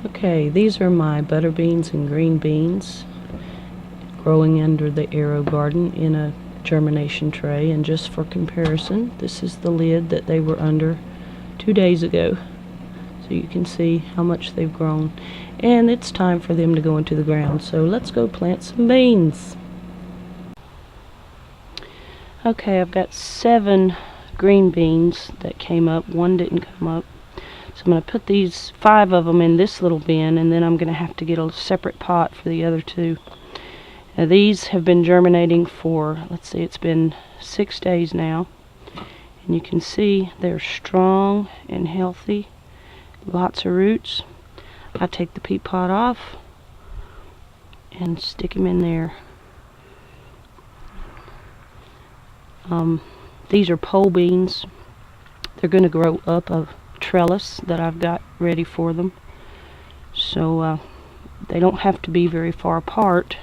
Okay, these are my butter beans and green beans growing under the Aero Garden in a germination tray, and just for comparison, this is the lid that they were under 2 days ago. So you can see how much they've grown, and it's time for them to go into the ground. So let's go plant some beans. Okay, I've got 7 green beans that came up. One didn't come up. So I'm going to put these 5 of them in this little bin, and then I'm going to have to get a separate pot for the other 2. Now these have been germinating for, let's see, it's been 6 days now. And you can see they're strong and healthy. Lots of roots. I take the peat pot off and stick them in there. These are pole beans. They're going to grow up a trellis that I've got ready for them. So they don't have to be very far apart.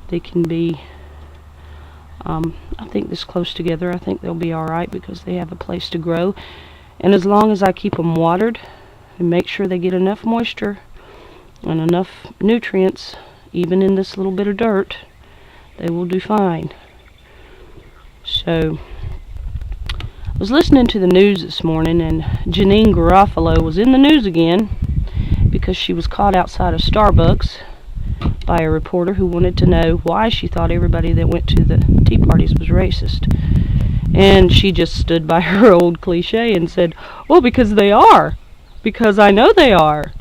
They can be, I think, this close together. I think they'll be alright because they have a place to grow. And as long as I keep them watered and make sure they get enough moisture and enough nutrients, even in this little bit of dirt, they will do fine. So I was listening to the news this morning, and Janeane Garofalo was in the news again because she was caught outside of Starbucks by a reporter who wanted to know why she thought everybody that went to the tea parties was racist. And she just stood by her old cliche and said, "Well, because they are. Because I know they are.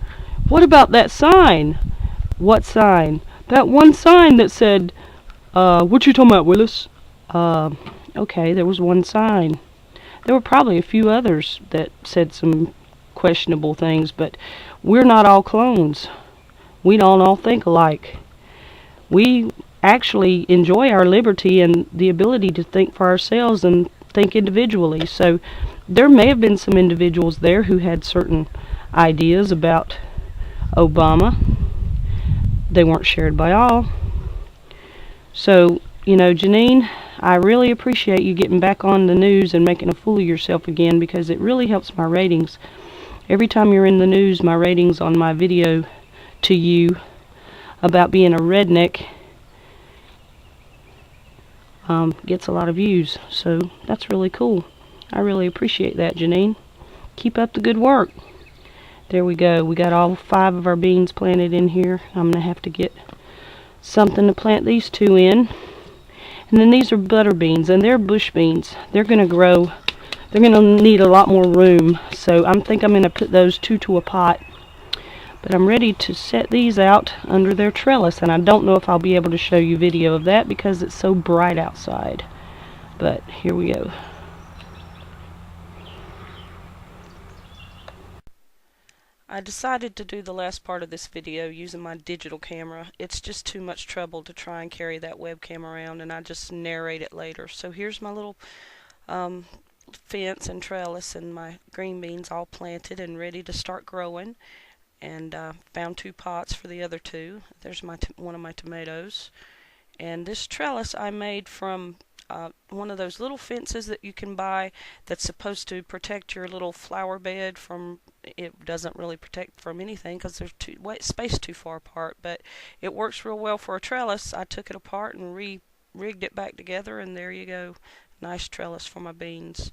What about that sign?" "What sign?" "That one sign that said, what you talking about, Willis?" Okay, there was one sign. There were probably a few others that said some questionable things, but we're not all clones. We don't all think alike. We actually enjoy our liberty and the ability to think for ourselves and think individually. So there may have been some individuals there who had certain ideas about Obama. They weren't shared by all. So, Janeane, I really appreciate you getting back on the news and making a fool of yourself again, because it really helps my ratings. Every time you're in the news, my ratings on my video to you about being a redneck gets a lot of views. So that's really cool. I really appreciate that, Janeane. Keep up the good work. There we go. We got all 5 of our beans planted in here. I'm going to have to get something to plant these 2 in. And then these are butter beans, and they're bush beans. They're going to grow. They're going to need a lot more room. So I think I'm going to put those 2 to a pot. But I'm ready to set these out under their trellis, and I don't know if I'll be able to show you video of that because it's so bright outside. But here we go. I decided to do the last part of this video using my digital camera. It's just too much trouble to try and carry that webcam around, and I just narrate it later. So here's my little fence and trellis, and my green beans all planted and ready to start growing. And found 2 pots for the other 2. There's one of my tomatoes. And this trellis I made from one of those little fences that you can buy that's supposed to protect your little flower bed from, it doesn't really protect from anything because there's spaced too far apart, but it works real well for a trellis. I took it apart and rigged it back together, and there you go. Nice trellis for my beans.